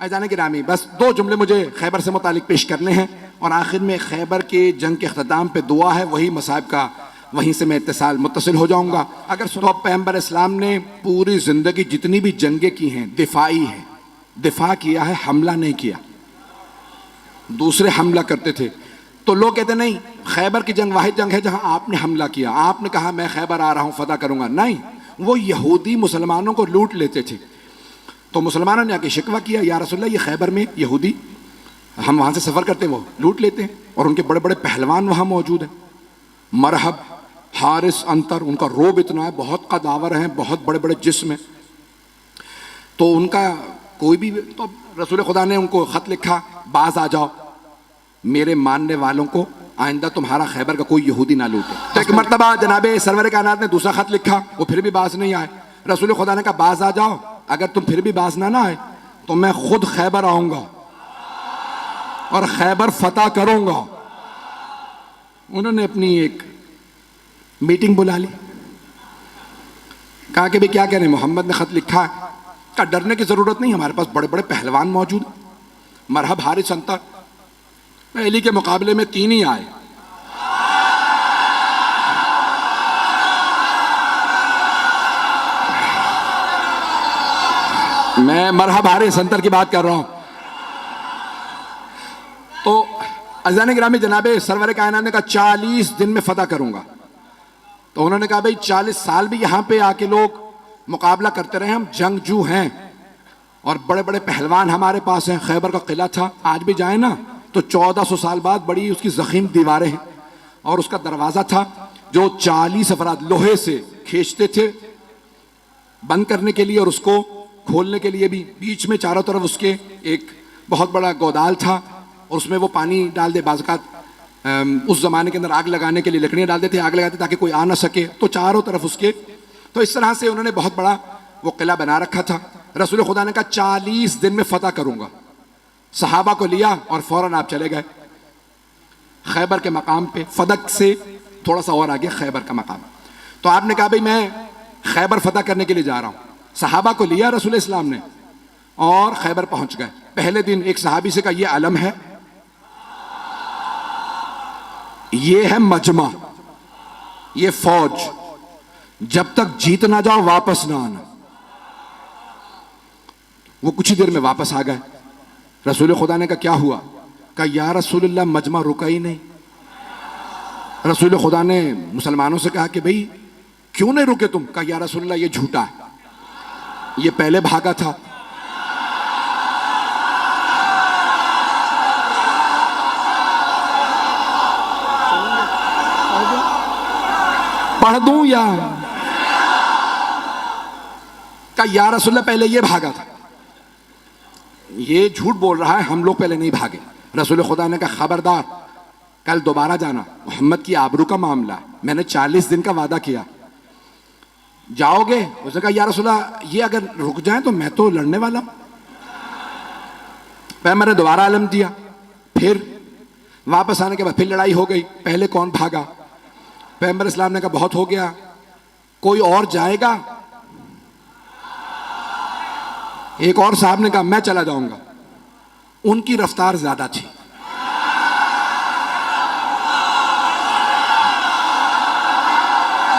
अज़ान गिरामी, बस 2 जुमले मुझे खैबर से मुतालिक पेश करने हैं और आखिर में खैबर के जंग के अख्ताम पे दुआ है, वही मसाइब का, वहीं से मैं मुत्तसिल हो जाऊंगा। अगर सुनो, पैगंबर इस्लाम ने पूरी जिंदगी जितनी भी जंगें की हैं दिफाई है, दिफा किया है, हमला नहीं किया। दूसरे हमला करते थे तो लोग कहते नहीं, खैबर की जंग वाहिद जंग है जहां आपने हमला किया, आपने कहा मैं खैबर आ रहा हूं फतह करूंगा। नहीं, वो यहूदी मुसलमानों को लूट लेते थे। तो मुसलमानों ने आके शिकवा किया, या रसूलल्लाह ये खैबर में यहूदी, हम वहां से सफर करते वो लूट लेते हैं और उनके बड़े बड़े पहलवान वहां मौजूद हैं, मरहब, हारिस, अंतर, उनका रोब इतना है, बहुत कदावर हैं, बहुत बड़े बड़े जिस्म हैं। तो उनका कोई भी, तो रसूल खुदा ने उनको खत लिखा, बाज आ जाओ, मेरे मानने वालों को आइंदा तुम्हारा खैबर का कोई यहूदी ना लूटे। तो एक मरतबा जनाबे सरवर कायनात ने दूसरा खत लिखा, वो फिर भी बाज नहीं आए। रसूल खुदा ने कहा बाज आ जाओ, अगर तुम फिर भी बाज ना आए तो मैं खुद खैबर आऊंगा और खैबर फतह करूंगा। उन्होंने अपनी एक मीटिंग बुला ली, कहा कि भाई क्या कह रहे हैं, मोहम्मद ने खत लिखा है। कहा डरने की जरूरत नहीं, हमारे पास बड़े बड़े पहलवान मौजूद, मरहब, हारिस, अंतर, पहली के मुकाबले में 3 ही आए। मैं मरहब, हारिस, अंतर की बात कर रहा हूं। तो अज़ान गिरामी जनाबे सरवर कायनात ने कहा 40 दिन में फतह करूंगा। तो उन्होंने कहा भाई 40 साल भी यहां पे आके लोग मुकाबला करते रहे, हम जंगजू हैं और बड़े बड़े पहलवान हमारे पास हैं। खैबर का किला था, आज भी जाए ना तो 1400 साल बाद बड़ी उसकी जखीम दीवारें हैं और उसका दरवाजा था जो 40 अफराद लोहे से खींचते थे बंद करने के लिए और उसको खोलने के लिए भी। बीच में चारों तरफ उसके एक बहुत बड़ा गोदाल था और उसमें वो पानी डाल दे, बाज़ात उस जमाने के अंदर आग लगाने के लिए लकड़ियां डाल देते, आग लगाते ताकि कोई आ ना सके। तो चारों तरफ उसके, तो इस तरह से उन्होंने बहुत बड़ा वो किला बना रखा था। रसूल खुदा ने कहा 40 दिन में फतह करूंगा। सहाबा को लिया और फौरन आप चले गए खैबर के मकाम पे, फदक से थोड़ा सा और आगे खैबर का मकाम। तो आपने कहा भाई मैं खैबर फतह करने के लिए जा रहा हूं। सहाबा को लिया रसूल इस्लाम ने और खैबर पहुंच गए। पहले दिन एक सहाबी से कहा ये अलम है, ये है मजमा, ये फौज, जब तक जीत ना जाओ वापस ना आना। वो कुछ ही देर में वापस आ गए। रसूल खुदा ने कहा क्या हुआ? कहा या रसूलल्लाह मजमा रुका ही नहीं। रसूल खुदा ने मुसलमानों से कहा कि भाई क्यों नहीं रुके तुम? कहा या रसूलल्लाह ये झूठा है, ये पहले भागा था। पढ़ दूं या? कहा या रसूलल्लाह पहले ये भागा था, ये झूठ बोल रहा है, हम लोग पहले नहीं भागे। रसूल खुदा ने कहा खबरदार, कल दोबारा जाना, मोहम्मद की आबरू का मामला, मैंने 40 दिन का वादा किया, जाओगे? उसने कहा या रसूलल्लाह ये अगर रुक जाए तो मैं तो लड़ने वाला हूं। पैगंबर ने दोबारा अलम दिया, फिर वापस आने के बाद फिर लड़ाई हो गई। पहले कौन भागा? पैगंबर इस्लाम ने कहा बहुत हो गया, कोई और जाएगा? एक और साहब ने कहा मैं चला जाऊंगा। उनकी रफ्तार ज्यादा थी।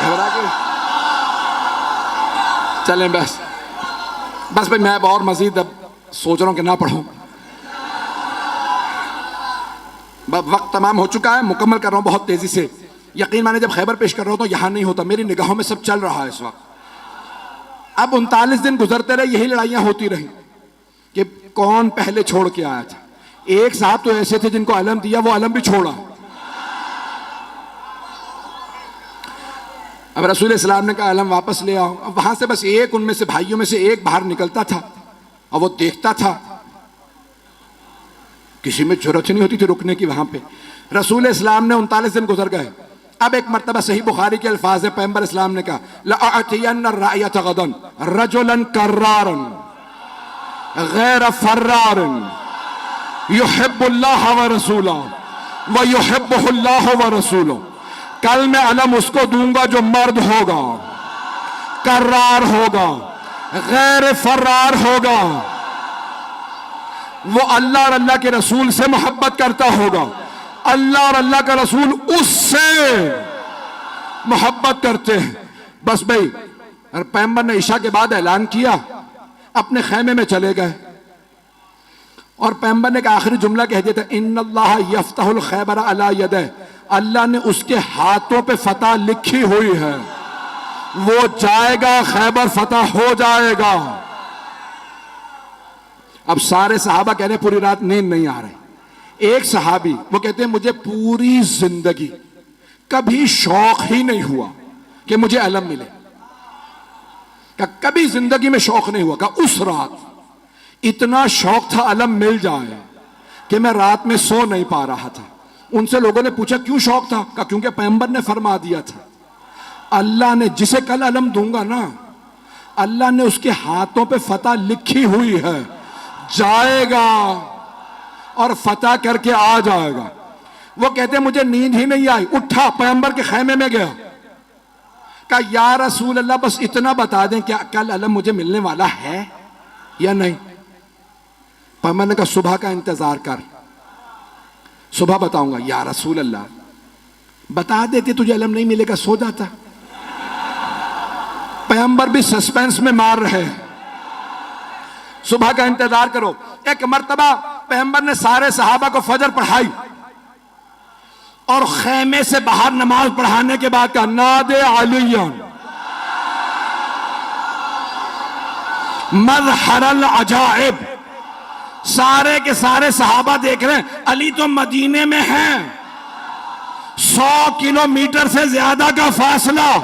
घबरा के चलें बस भाई, मैं अब और मजीद अब सोच रहा हूं कि ना पढ़ूं। वक्त तमाम हो चुका है, मुकम्मल कर रहा हूं बहुत तेजी से। यकीन माने जब खैबर पेश कर रहा हूं तो यहां नहीं होता, मेरी निगाहों में सब चल रहा है इस वक्त। अब 39 दिन गुजरते रहे, यही लड़ाइयां होती रही कि कौन पहले छोड़ के आया था। एक साहब तो ऐसे थे जिनको अलम दिया, वो अलम भी छोड़ा। अब रसूल इस्लाम ने कहा अलम वापस ले आओ। अब वहां से बस एक, उनमें से भाइयों में से एक बाहर निकलता था और वो देखता था, किसी में जरूरत नहीं होती थी रुकने की वहां पे। रसूल इस्लाम ने 39 दिन गुजर गए। अब एक मर्तबा सही बुखारी के अल्फाज है, पैगंबर इस्लाम ने कहा लअतियन्न रायत गदन रजुलन कर्रारन गैर फर्रारन युहिब्बुल्लाह व रसूलहु व युहिब्बुहुल्लाह व रसूलुहु। कल मैं अलम उसको दूंगा जो मर्द होगा, कर्रार होगा, गैर फर्रार होगा, वो अल्लाह और अल्लाह के रसूल से मोहब्बत करता होगा, अल्लाह और अल्लाह का रसूल उससे मोहब्बत करते हैं। बस भाई, और पैगंबर ने ईशा के बाद ऐलान किया, अपने खैमे में चले गए और पैगंबर ने का आखिरी जुमला कह दिया था, इन्नल्लाह यफ्तहुल खैबर अला यदैह, अल्लाह ने उसके हाथों पे फतह लिखी हुई है, वो जाएगा, खैबर फतह हो जाएगा। अब सारे सहाबा कह रहे पूरी रात नींद नहीं आ रही। एक सहाबी वो कहते हैं मुझे पूरी जिंदगी कभी शौक ही नहीं हुआ कि मुझे अलम मिले, का कभी जिंदगी में शौक नहीं हुआ, का उस रात इतना शौक था अलम मिल जाए कि मैं रात में सो नहीं पा रहा था। उनसे लोगों ने पूछा क्यों शौक था, का क्योंकि पैगंबर ने फरमा दिया था, अल्लाह ने जिसे कल अलम दूंगा ना, अल्लाह ने उसके हाथों पे फतह लिखी हुई है, जाएगा और फतह करके आ जाएगा। वो कहते मुझे नींद ही नहीं आई, उठा पैगंबर के खैमे में गया, कहा या रसूल अल्लाह बस इतना बता दें क्या कल अलम मुझे मिलने वाला है या नहीं। पैगंबर ने कहा सुबह का इंतजार कर, सुबह बताऊंगा। या रसूल अल्लाह बता देते तुझे अलम नहीं मिलेगा, सो जाता। पैगंबर भी सस्पेंस में मार रहे हैं, सुबह का इंतजार करो। एक मर्तबा पैगंबर ने सारे सहाबा को फजर पढ़ाई और खैमे से बाहर नमाज पढ़ाने के बाद कहा नादे अलियन मज़हरल अजाइब। सारे के सारे सहाबा देख रहे हैं, अली तो मदीने में हैं, 100 किलोमीटर से ज्यादा का फासला।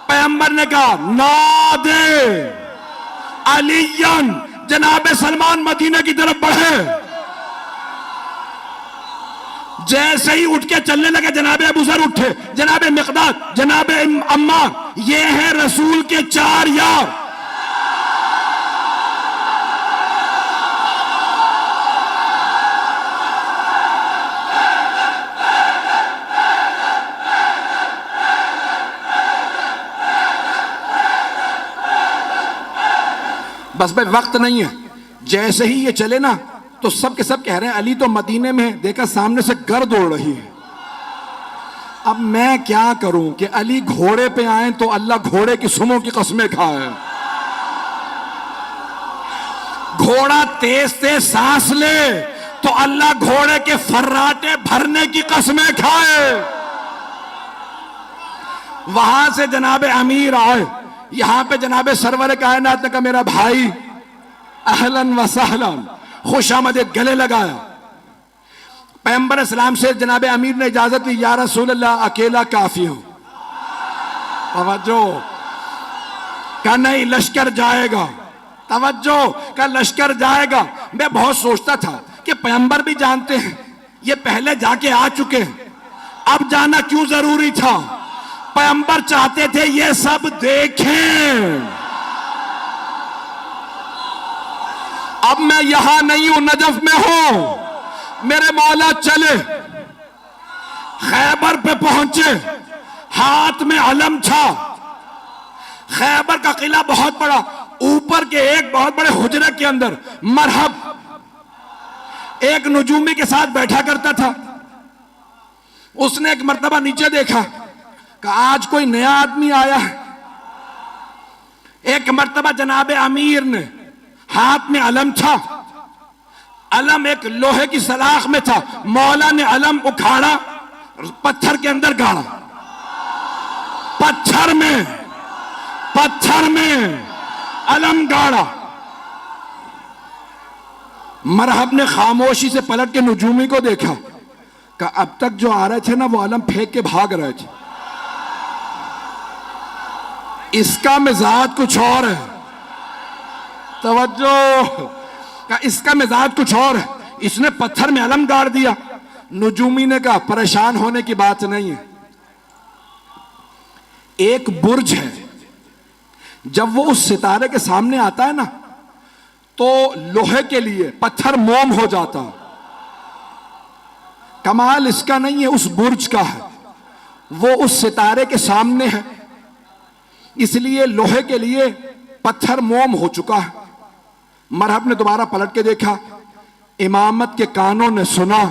पैगंबर ने कहा नादे अलियन, जनाबे सलमान मदीना की तरफ बढ़े। जैसे ही उठ के चलने लगे जनाबे अबू ज़र उठे, जनाबे मिक़दाद, जनाबे अम्मार, ये हैं रसूल के 4 यार। बस भाई वक्त नहीं है, जैसे ही ये चले ना तो सब के सब कह रहे हैं अली तो मदीने में है, देखा सामने से गर्द उड़ रही है। अब मैं क्या करूं कि अली घोड़े पे आए तो अल्लाह घोड़े की सुमों की कसमें खाए, घोड़ा तेज तेज सांस ले तो अल्लाह घोड़े के फर्राटे भरने की कसमें खाए। वहां से जनाबे अमीर आए, यहां पे जनाबे सरवर कायनात ने कहा मेरा भाई अहलन व सहलन, खुशामदीद, गले लगाया। पैगंबर इस्लाम से जनाबे अमीर ने इजाजत दी, या रसूल अल्लाह अकेला काफी हूं। तवज्जो का नहीं, लश्कर जाएगा, तवज्जो का लश्कर जाएगा। मैं बहुत सोचता था कि पैगंबर भी जानते हैं ये पहले जाके आ चुके हैं, अब जाना क्यों जरूरी था। पैगंबर चाहते थे ये सब देखें। अब मैं यहां नहीं हूं, नजफ में हूं, मेरे मौला चले, खैबर पे पहुंचे, हाथ में अलम था। खैबर का किला बहुत बड़ा, ऊपर के एक बहुत बड़े हुजरे के अंदर मरहब एक नजूमी के साथ बैठा करता था। उसने एक मर्तबा नीचे देखा कि आज कोई नया आदमी आया है। एक मर्तबा जनाबे अमीर ने, हाथ में अलम था, अलम एक लोहे की सलाख में था, मौला ने अलम उखाड़ा, पत्थर के अंदर गाड़ा, पत्थर में अलम गाड़ा। मरहब ने खामोशी से पलट के नजूमी को देखा कि अब तक जो आ रहे थे ना वो अलम फेंक के भाग रहे थे, इसका मिजाज कुछ और है। तवज्जो का इसका मिजाज कुछ और है, इसने पत्थर में अलम गाड़ दिया। नजूमी ने कहा परेशान होने की बात नहीं है, एक बुर्ज है, जब वो उस सितारे के सामने आता है ना तो लोहे के लिए पत्थर मोम हो जाता। कमाल इसका नहीं है, उस बुर्ज का है, वो उस सितारे के सामने है, इसलिए लोहे के लिए पत्थर मोम हो चुका है। मरहब ने दोबारा पलट के देखा, इमामत के कानों ने सुना,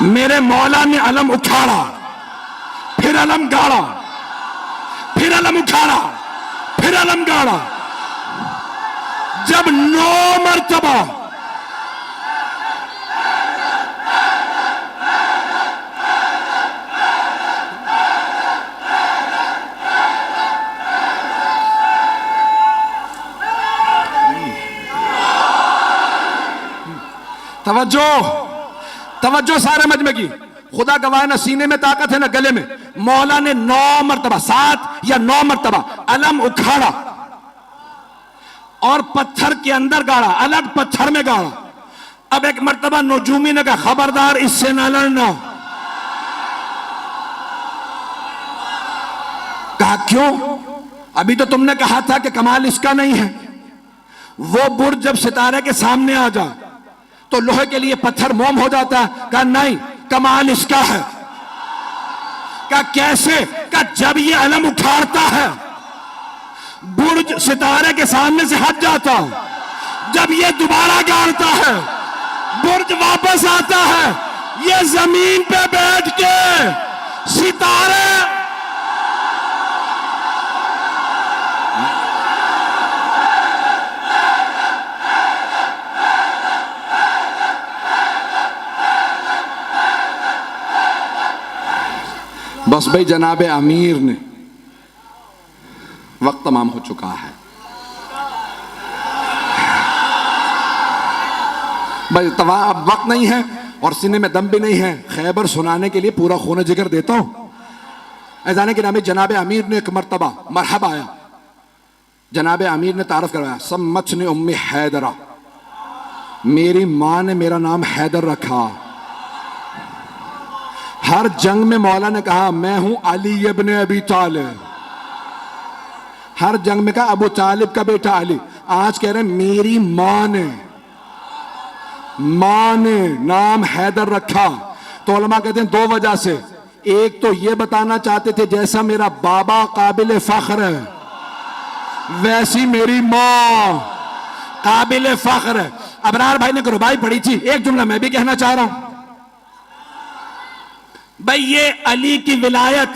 मेरे मौला ने अलम उखाड़ा, फिर अलम गाड़ा, फिर अलम उखाड़ा, फिर अलम गाड़ा। जब 9 मरतबा तवज्जो तवज्जो सारे मजमे की, खुदा गवाह ना सीने में ताकत है ना गले में। मौला ने 9 मरतबा, 7 या 9 मरतबा अलम उखाड़ा और पत्थर के अंदर गाड़ा, अलग पत्थर में गाड़ा। अब एक मरतबा नजूमी ने कहा खबरदार इससे ना लड़ना। कहा क्यों? अभी तो तुमने कहा था कि कमाल इसका नहीं है। वो बुर्ज जब सितारे के सामने आ जाए तो लोहे के लिए पत्थर मोम हो जाता है। कहा नहीं, कमाल इसका है। कहा कैसे? कहा जब ये अलम उखाड़ता है बुर्ज सितारे के सामने से हट जाता, जब ये दोबारा गाड़ता है बुर्ज वापस आता है, ये जमीन पे बैठ के सितारे बस भाई जनाबे अमीर ने, वक्त तमाम हो चुका है भाई, अब वक्त नहीं है और सीने में दम भी नहीं है। खैबर सुनाने के लिए पूरा खून जिगर देता हूं। ऐजाने के नाम जनाबे अमीर ने एक मरतबा मरहबा आया, जनाबे अमीर ने तारफ करवाया, सम्मत ने उम्मी हैदरा, मेरी मां ने मेरा नाम हैदर रखा। हर जंग में मौला ने कहा मैं हूं अली इब्न अबी तालिब, हर जंग में कहा अबू तालिब का बेटा अली। आज कह रहे हैं मेरी मां ने नाम हैदर रखा। तो उलमा कहते हैं 2 वजह से। एक तो ये बताना चाहते थे जैसा मेरा बाबा काबिल फख्र है वैसी मेरी मां काबिल फख्र है। अबरार भाई ने रुबाई पढ़ी थी, एक जुमला मैं भी कहना चाह रहा हूं भाई। ये अली की विलायत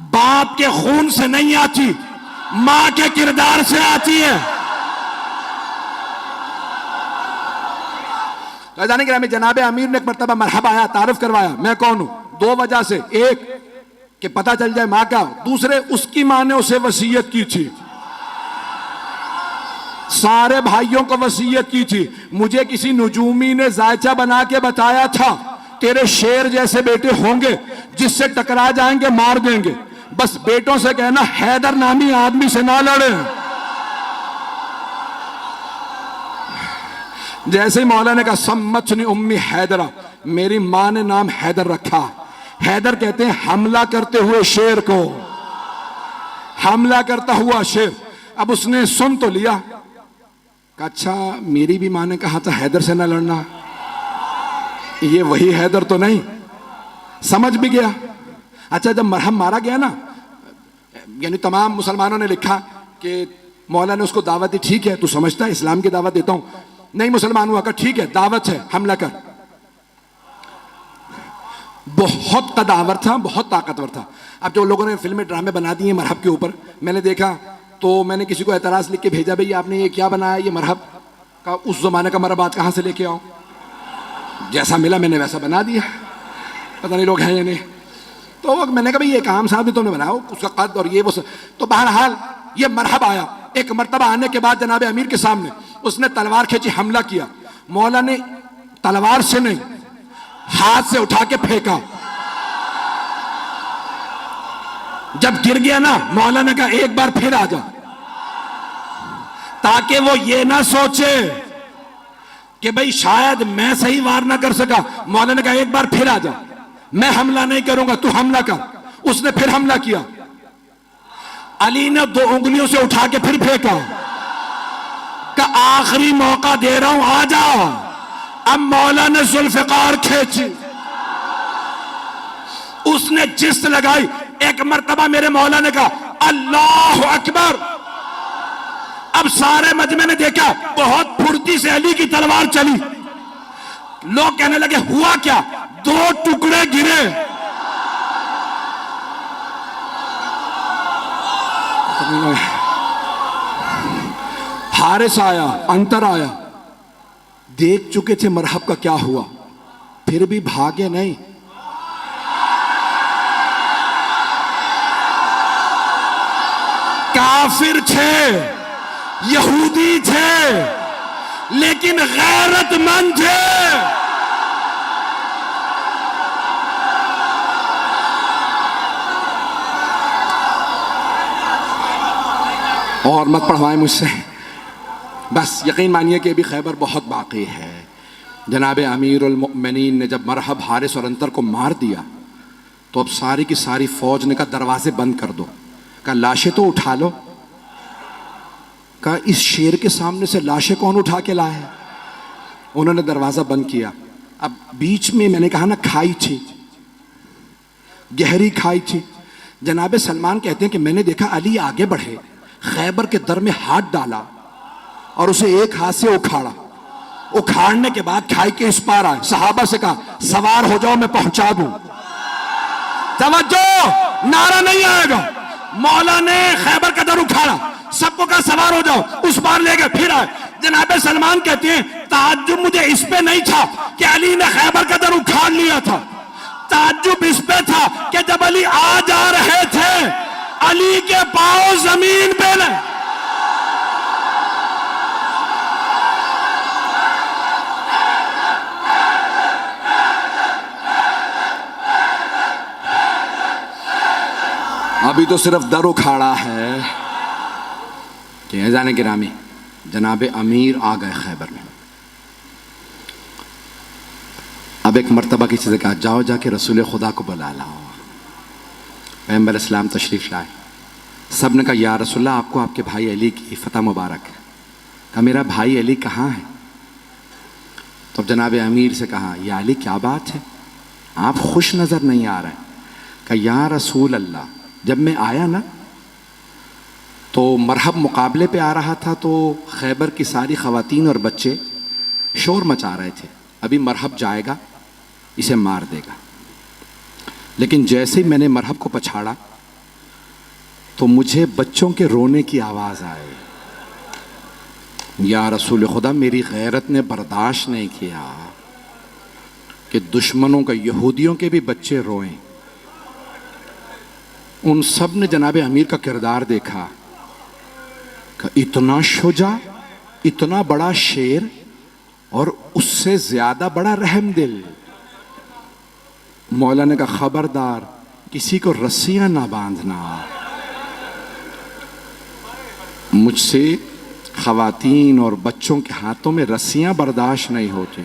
बाप के खून से नहीं आती, मां के किरदार से आती है। तो जाने के जनाबे अमीर ने एक मरतबा मरहबा आया, तारुफ करवाया मैं कौन हूं। 2 वजह से, एक कि पता चल जाए मां का, दूसरे उसकी मां ने उसे वसीयत की थी, सारे भाइयों को वसीयत की थी। मुझे किसी नजूमी ने जायचा बना के बताया था तेरे शेर जैसे बेटे होंगे, जिससे टकरा जाएंगे मार देंगे। बस बेटों से कहना हैदर नामी आदमी से ना लड़े। जैसे ही मौला ने कहा सम्मतनी उम्मी हैदरा, मेरी मां ने नाम हैदर रखा। हैदर कहते हैं हमला करते हुए शेर को, हमला करता हुआ शेर। अब उसने सुन तो लिया, कहा अच्छा मेरी भी मां ने कहा था हैदर से ना लड़ना, ये वही हैदर तो नहीं। समझ भी गया। अच्छा जब मरहम मारा गया ना, यानी तमाम मुसलमानों ने लिखा कि मौला ने उसको दावत दी, ठीक है तू समझता है इस्लाम की दावत देता हूं। नहीं मुसलमान हुआ, कहा ठीक है दावत है हमला कर। बहुत कदावर था, बहुत ताकतवर था। अब जो लोगों ने फिल्में ड्रामे बना दिए मरहब के ऊपर, मैंने देखा तो मैंने किसी को एतराज लिख के भेजा, भाई आपने ये क्या बनाया, ये मरहब का उस जमाने का मरहब आज कहां से लेके आओ। जैसा मिला मैंने वैसा बना दिया, पता नहीं लोग हैं या नहीं। तो मैंने कहा भाई ये काम साहब भी तुमने बनाया, उसका कद और ये वो सब। तो बहरहाल ये मरहब आया। एक मरतबा आने के बाद जनाब अमीर के सामने उसने तलवार खींची, हमला किया। मौला ने तलवार से नहीं हाथ से उठा के फेंका। जब गिर गया ना, मौला ने कहा एक बार फिर आ जा, ताकि वो ये ना सोचे कि भाई शायद मैं सही वार ना कर सका। मौला ने कहा एक बार फिर आ जा, मैं हमला नहीं करूंगा, तू हमला कर। उसने फिर हमला किया। अली ने 2 उंगलियों से उठा के फिर फेंका, का आखिरी मौका दे रहा हूं आ जाओ। अब मौला ने जुल्फकार खींची, उसने जिस्त लगाई। एक मरतबा मेरे मौला ने कहा अल्लाह अकबर, अब सारे मजमे ने देखा बहुत फुर्ती से अली की तलवार चली। लोग कहने लगे हुआ क्या? 2 टुकड़े गिरे। हारिस आया, अंतर आया, देख चुके थे मरहब का क्या हुआ, फिर भी भागे नहीं। काफिर थे, यहूदी थे, लेकिन गैरतमंद थे। और मत पढ़वाएं मुझसे, बस यकीन मानिए कि अभी खैबर बहुत बाकी है। जनाब अमीरुल मोमिनीन ने जब मरहब, हारिस और अंतर को मार दिया तो अब सारी की सारी फौज ने कहा दरवाजे बंद कर दो। कहा लाशें तो उठा लो। कहा इस शेर के सामने से लाशें कौन उठा के लाए है? उन्होंने दरवाजा बंद किया। अब बीच में मैंने कहा ना खाई थी, गहरी खाई थी। जनाब सलमान कहते हैं कि मैंने देखा अली आगे बढ़े, खैबर के दर में हाथ डाला और उसे एक हाथ से उखाड़ा। उखाड़ने के बाद खाई के इस पार आए। सहाबा से कहा सवार हो जाओ, मैं पहुंचा दूं। तवज्जो, नारा नहीं आएगा। मौला ने खैबर का दर उखाड़ा, सबको कहा सवार हो जाओ, उस पार ले गए, फिर आए। जनाब सलमान कहते हैं ताज्जुब मुझे इस पे नहीं था कि अली ने खैबर का दर उखाड़ लिया था, ताज्जुब इस पे था कि जब अली आ जा रहे थे अली के पांव जमीन पे नहीं। अभी तो सिर्फ दर उखाड़ा है कि जाने गिरामी जनाब अमीर आ गए खैबर में। अब एक मर्तबा किसी से कहा जाओ जाके रसूल खुदा को बुला लाओ। पैगंबर इस्लाम तशरीफ लाए। सब ने कहा या रसूलल्लाह आपको आपके भाई अली की फतह मुबारक है। कहा मेरा भाई अली कहाँ है? तो जनाब अमीर से कहा या अली क्या बात है, आप खुश नज़र नहीं आ रहे। कहा या रसूल अल्लाह, जब मैं आया ना तो मरहब मुकाबले पे आ रहा था तो खैबर की सारी ख़वातीन और बच्चे शोर मचा रहे थे, अभी मरहब जाएगा इसे मार देगा। लेकिन जैसे ही मैंने मरहब को पछाड़ा तो मुझे बच्चों के रोने की आवाज़ आई। या रसूल खुदा, मेरी गैरत ने बर्दाश्त नहीं किया कि दुश्मनों का, यहूदियों के भी बच्चे रोएं। उन सब ने जनाब अमीर का किरदार देखा कि इतना शुजा, इतना बड़ा शेर और उससे ज्यादा बड़ा रहमदिल। मौला ने कहा खबरदार किसी को रस्सियां ना बांधना, मुझसे खवातीन और बच्चों के हाथों में रस्सियां बर्दाश्त नहीं होती।